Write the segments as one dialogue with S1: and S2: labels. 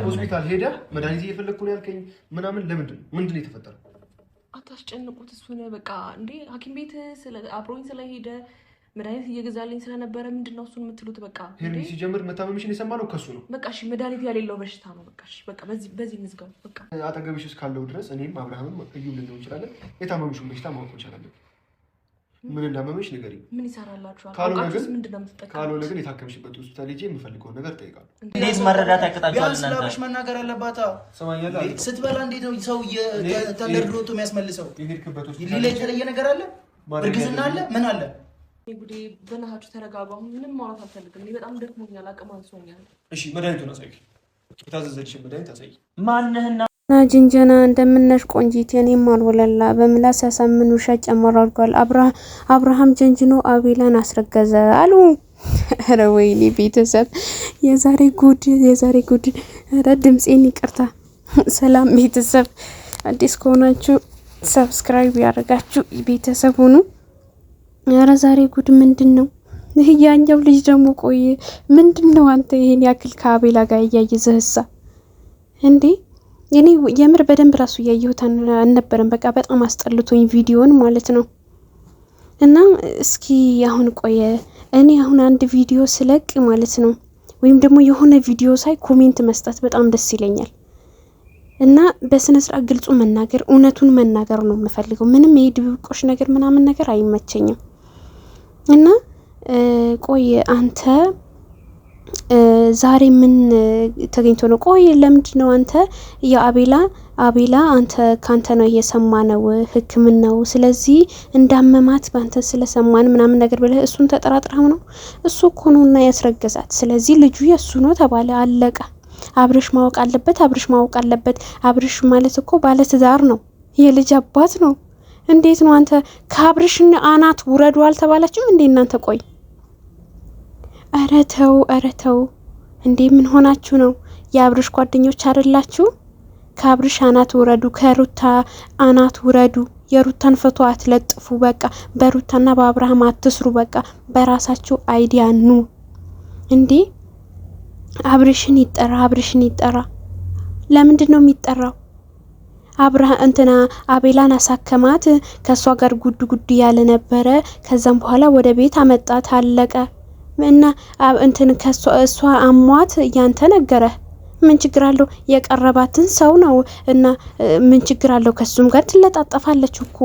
S1: ሆስፒታል ሄደ መድኃኒት እየፈለኩ ነው ያልከኝ ምናምን ምንድን ነው የተፈጠረው?
S2: አታስጨንቁት እሱን በቃ እንዴ ሐኪም ቤት አብሮኝ ስለሄደ መድኃኒት እየገዛልኝ ስለነበረ ምንድነው እሱን የምትሉት? በቃ
S1: ሄርሚ ሲጀምር መታመምሽን የሰማነው ከሱ ነው።
S2: በቃ እሺ መድኃኒት ያሌለው በሽታ ነው። በቃ እሺ በቃ በዚህ እንዝጋው። በቃ
S1: አጠገብሽ እስካለው ድረስ እኔም አብርሃምም እዩም ልንለው እንችላለን። የታመምሽውን በሽታ ማወቅ እንችላለን። ምን እንዳመመሽ ንገሪኝ።
S2: ምን ይሰራላችኋል?
S1: አውቃችሁስ
S2: ምንድነው የምትጠቀሙት?
S1: ካልሆነ ግን የታከምሽበት ሆስፒታል ሄጄ የምፈልገውን ነገር ጠይቃለሁ።
S3: እንዴት መረዳት ያቅጣችኋል?
S4: ስለአብርሽ መናገር አለባት።
S1: ሰማኛለህ?
S4: ስትበላ እንዴት ነው ሰው ተንደርድሮት የሚያስመልሰው?
S1: የሄድክበት ሆስፒታል
S4: ሌላ የተለየ ነገር አለ? እርግዝና አለ? ምን አለ?
S2: ጉዴ በእናታችሁ ተረጋጉ። ምንም ማውራት አልፈልግም። እኔ በጣም ደክሞኛል፣ አቅም አንሶኛል።
S1: እሺ መድኃኒቱን አሳይ። የታዘዘልሽን መድኃኒት አሳይ።
S3: ማንህና
S5: ጅንጀና እንደምነሽ ቆንጂት የኔም አልወለላ በምላስ ያሳምን ውሸት ጨመር አድርጓል። አብርሃም ጀንጅኖ አቤላን አስረገዘ አሉ። ኧረ ወይኔ ቤተሰብ የዛሬ ጉድ። ኧረ ድምጼን ይቅርታ። ሰላም ቤተሰብ፣ አዲስ ከሆናችሁ ሰብስክራይብ ያደርጋችሁ ቤተሰብ ሁኑ። ኧረ ዛሬ ጉድ ምንድነው? ያኛው ልጅ ደግሞ ቆይ ምንድነው አንተ ይሄን ያክል ከአቤላ ጋር እያየዘህሳ እንዴ? እኔ የምር በደንብ ራሱ እያየሁት አልነበረም። በቃ በጣም አስጠልቶኝ ቪዲዮን ማለት ነው። እና እስኪ አሁን ቆየ እኔ አሁን አንድ ቪዲዮ ስለቅ ማለት ነው ወይም ደግሞ የሆነ ቪዲዮ ሳይ ኮሜንት መስጠት በጣም ደስ ይለኛል። እና በስነ ስርዓት ግልጹ መናገር እውነቱን መናገር ነው የምፈልገው። ምንም የድብቆሽ ነገር ምናምን ነገር አይመቸኝም። እና ቆይ አንተ ዛሬ ምን ተገኝቶ ነው? ቆይ ለምንድን ነው አንተ አቤላ አንተ ካንተ ነው የሰማነው ሕክምናው ስለዚህ እንዳመማት ባንተ ስለሰማን ምናምን ነገር ብለህ እሱን ተጠራጥረው ነው? እሱ እኮ ነውና ያስረገዛት። ስለዚህ ልጁ የሱ ነው ተባለ፣ አለቀ። አብርሽ ማወቅ አለበት። አብርሽ ማለት እኮ ባለ ትዳር ነው፣ የልጅ አባት ነው። እንዴት ነው አንተ ከአብርሽ አናት ውረዱ አልተባላችሁም እንዴ እናንተ? ቆይ ኧረ ተው እንዴ! ምን ሆናችሁ ነው? የአብርሽ ጓደኞች አይደላችሁ? ከአብርሽ አናት ውረዱ፣ ከሩታ አናት ውረዱ። የሩታን ፎቶ አትለጥፉ። በቃ በሩታና በአብርሃም አትስሩ። በቃ በራሳችሁ አይዲያ ኑ እንዴ! አብርሽን ይጠራ። ለምንድን ነው የሚጠራው? አቤላን አሳከማት። ከሷ ጋር ጉድ ያለ ነበረ። ከዛም በኋላ ወደ ቤት አመጣት፣ አለቀ። እና እሷ አሟት ያንተ ነገረ። ምን ችግር አለው? የቀረባትን ሰው ነው እና ምን ችግር አለው? ከሱም ጋር ትለጣጠፋለች እኮ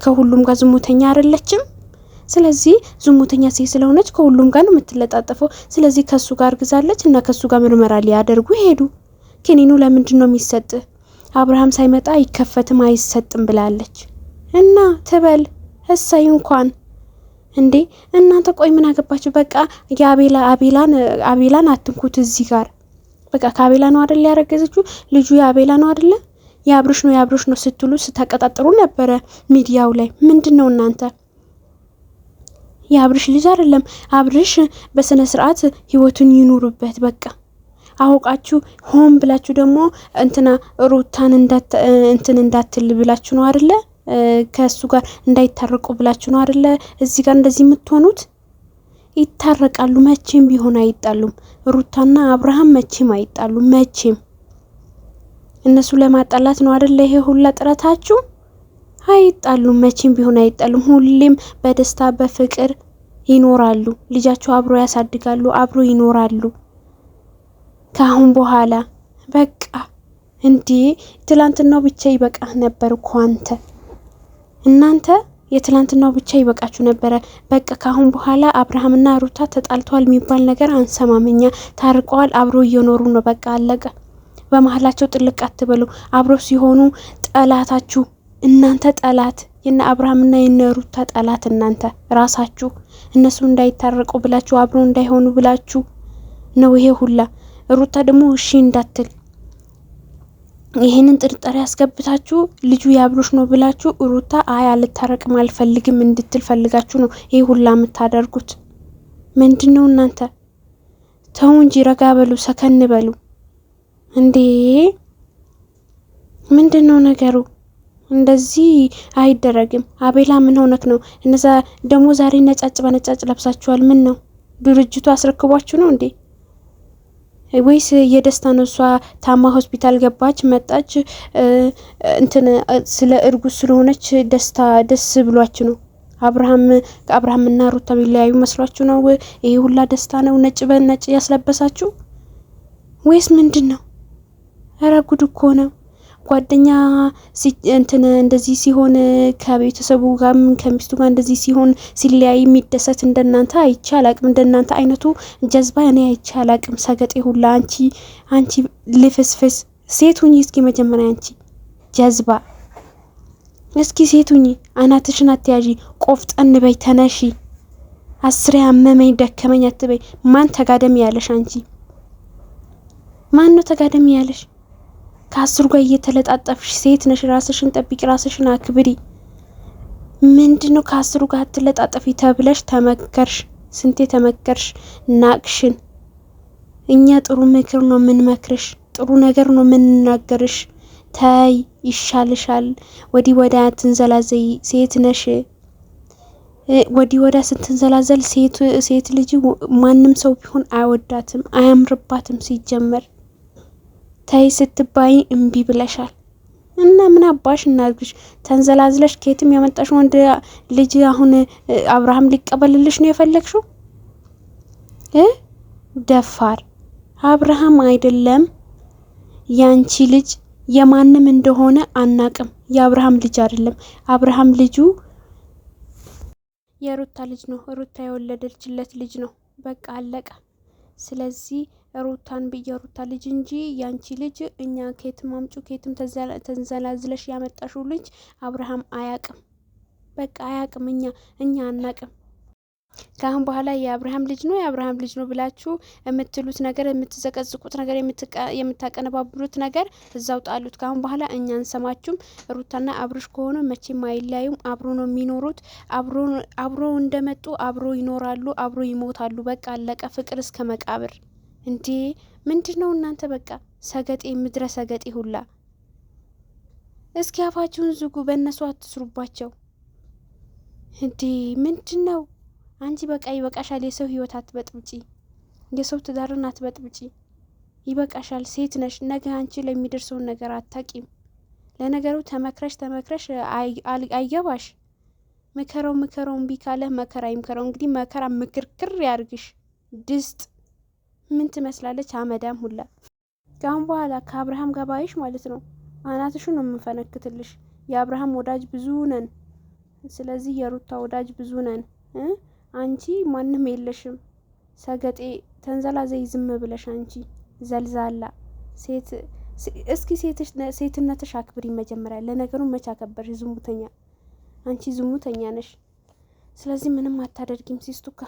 S5: ከሁሉም ጋር ዝሙተኛ አይደለችም? ስለዚህ ዝሙተኛ ሴት ስለሆነች ከሁሉም ጋር ነው የምትለጣጠፈው። ስለዚህ ከሱ ጋር ግዛለች እና ከሱ ጋር ምርመራ ሊያደርጉ ሄዱ። ክኒኑ ለምንድን ነው የሚሰጥ? አብርሃም ሳይመጣ አይከፈትም አይሰጥም ብላለች እና ትበል እሰይ እንኳን እንዴ እናንተ ቆይ ምን አገባችሁ? በቃ አቤላን አትንኩት እዚህ ጋር። በቃ ከአቤላ ነው አይደል ያረገዘችው? ልጁ የአቤላ ነው አይደል? የአብርሽ ነው ስትሉ ስተቀጣጥሩ ነበረ ሚዲያው ላይ። ምንድነው እናንተ? የአብርሽ ልጅ አይደለም። አብርሽ በስነ ስርዓት ህይወቱን ይኑርበት። በቃ አውቃችሁ ሆን ብላችሁ ደግሞ ሩታን እንዳትል ብላችሁ ነው አይደለ? ከሱ ጋር እንዳይታረቁ ብላችሁ ነው አይደለ? እዚህ ጋር እንደዚህ የምትሆኑት። ይታረቃሉ፣ መቼም ቢሆን አይጣሉም። ሩታና አብርሃም መቼም አይጣሉም። መቼም እነሱ ለማጣላት ነው አይደለ ይሄ ሁላ ጥረታችሁ? አይጣሉም፣ መቼም ቢሆን አይጣሉም። ሁሌም በደስታ በፍቅር ይኖራሉ። ልጃቸው አብሮ ያሳድጋሉ፣ አብሮ ይኖራሉ። ካሁን በኋላ በቃ እንዴ ትላንትናው ብቻ ይበቃ ነበር እኮ እናንተ የትላንትናው ብቻ ይበቃችሁ ነበረ። በቃ ካሁን በኋላ አብርሃምና ሩታ ተጣልተዋል የሚባል ነገር አንሰማምኛ። ታርቀዋል፣ አብሮ እየኖሩ ነው። በቃ አለቀ። በመሀላቸው ጥልቅ አትበሉ። አብሮ ሲሆኑ ጠላታችሁ እናንተ፣ ጠላት የነ አብርሃምና የነ ሩታ ጠላት እናንተ ራሳችሁ። እነሱ እንዳይታረቁ ብላችሁ አብሮ እንዳይሆኑ ብላችሁ ነው ይሄ ሁላ። ሩታ ደግሞ እሺ እንዳትል ይሄንን ጥርጣሬ ያስገብታችሁ ልጁ ያብሩሽ ነው ብላችሁ ሩታ አይ አልታረቅም አልፈልግም እንድትል ፈልጋችሁ ነው ይሄ ሁላ የምታደርጉት። ምንድነው እናንተ? ተው እንጂ ረጋ በሉ፣ ሰከን በሉ እንዴ! ምንድነው ነገሩ? እንደዚህ አይደረግም። አቤላ ምን ሆነክ ነው? እነዛ ደሞ ዛሬ ነጫጭ በነጫጭ ለብሳችኋል። ምን ነው ድርጅቱ አስረክቧችሁ ነው እንዴ? ወይስ የደስታ ነው? እሷ ታማ ሆስፒታል ገባች መጣች እንትን ስለ እርጉዝ ስለሆነች ደስ ብሏችሁ ነው? አብርሃምና ሩታ ቢለያዩ መስሏችሁ ነው? ይሄ ሁላ ደስታ ነው ነጭ በነጭ ያስለበሳችሁ ወይስ ምንድነው? ኧረ ጉድ እኮ ነው። ጓደኛ እንትን እንደዚህ ሲሆን ከቤተሰቡ ጋር ከሚስቱ ጋር እንደዚህ ሲሆን ሲለያይ የሚደሰት እንደናንተ አይቼ አላቅም። እንደናንተ አይነቱ ጀዝባ እኔ አይቼ አላቅም። ሰገጤ ሁላ አንቺ ልፍስፍስ ሴት ሁኚ እስኪ መጀመሪያ አንቺ ጀዝባ እስኪ ሴት ሁኚ። አናትሽን አትያዢ፣ ቆፍጠን በይ፣ ተነሺ። አስሬ አመመኝ ደከመኝ አትበይ። ማን ተጋደም ያለሽ አንቺ? ማን ነው ተጋደም ያለሽ? ከአስሩ ጋር እየተለጣጠፍሽ ሴት ነሽ። ራስሽን ጠብቂ፣ ራስሽን አክብሪ። ምንድነው ከአስሩ ጋር አትለጣጠፊ ተብለሽ ተመከርሽ? ስንቴ ተመከርሽ? ናቅሽን። እኛ ጥሩ ምክር ነው ምን መክርሽ፣ ጥሩ ነገር ነው ምን ናገርሽ። ታይ ይሻልሻል። ወዲህ ወዳ ትንዘላዘይ ሴት ነሽ። ወዲህ ወዳ ስትንዘላዘል ሴት ልጅ ማንም ሰው ቢሆን አይወዳትም፣ አያምርባትም ሲጀመር። ታይ ስትባይ እምቢ ብለሻል እና ምን አባሽ እናርግሽ? ተንዘላዝለሽ ከየትም ያመጣሽ ወንድ ልጅ አሁን አብርሃም ሊቀበልልሽ ነው የፈለግሽው? ደፋር አብርሃም አይደለም ያንቺ ልጅ የማንም እንደሆነ አናቅም። የአብርሃም ልጅ አይደለም። አብርሃም ልጁ የሩታ ልጅ ነው። ሩታ የወለደችለት ልጅ ነው። በቃ አለቀ። ስለዚህ ሩታን የሩታ ልጅ እንጂ ያንቺ ልጅ እኛ ከየትም አምጩ ከየትም ተንዘላዝለሽ ያመጣሽው ልጅ አብርሃም አያቅም። በቃ አያቅም። እኛ አናቅም። ካሁን በኋላ የአብርሃም ልጅ ነው ብላችሁ የምትሉት ነገር፣ የምትዘቀዝቁት ነገር፣ የምታቀነባብሩት ነገር እዛው ጣሉት። ካሁን በኋላ እኛ አንሰማችሁም። ሩታና አብርሽ ከሆነ መቼም አይለያዩም። አብሮ ነው የሚኖሩት። አብሮ እንደመጡ አብሮ ይኖራሉ፣ አብሮ ይሞታሉ። በቃ አለቀ። ፍቅር እስከ መቃብር። እንዴ ምንድነው እናንተ? በቃ ሰገጤ፣ ምድረ ሰገጤ ሁላ። እስኪ አፋችሁን ዝጉ። በእነሱ አትስሩባቸው። እንዴ ምንድነው? አንቺ በቃ ይበቃሻል። የሰው ህይወት አትበጥብጪ፣ የሰው ትዳርን አትበጥብጪ። ይበቃሻል። ሴት ነሽ። ነገ አንቺ ለሚደርሰውን ነገር አታቂም። ለነገሩ ተመክረሽ አይገባሽ። ምከረው እምቢ ካለ መከራ ይምከረው። እንግዲህ መከራ ምክርክር ያርግሽ። ድስት ምን ትመስላለች? አመዳም ሁላ። ካሁን በኋላ ከአብርሃም ጋር ባይሽ ማለት ነው አናትሽን ነው የምንፈነክትልሽ። የአብርሃም ወዳጅ ብዙ ነን። ስለዚህ የሩታ ወዳጅ ብዙ ነን። አንቺ ማንም የለሽም። ሰገጤ ተንዘላዘይ ዝም ብለሽ አንቺ ዘልዛላ ሴት። እስኪ ሴትነትሽ አክብሪ መጀመሪያ። ለነገሩ መች አከበርሽ? ዝሙተኛ አንቺ ዝሙተኛ ነሽ። ስለዚህ ምንም አታደርጊም ሲስቱካ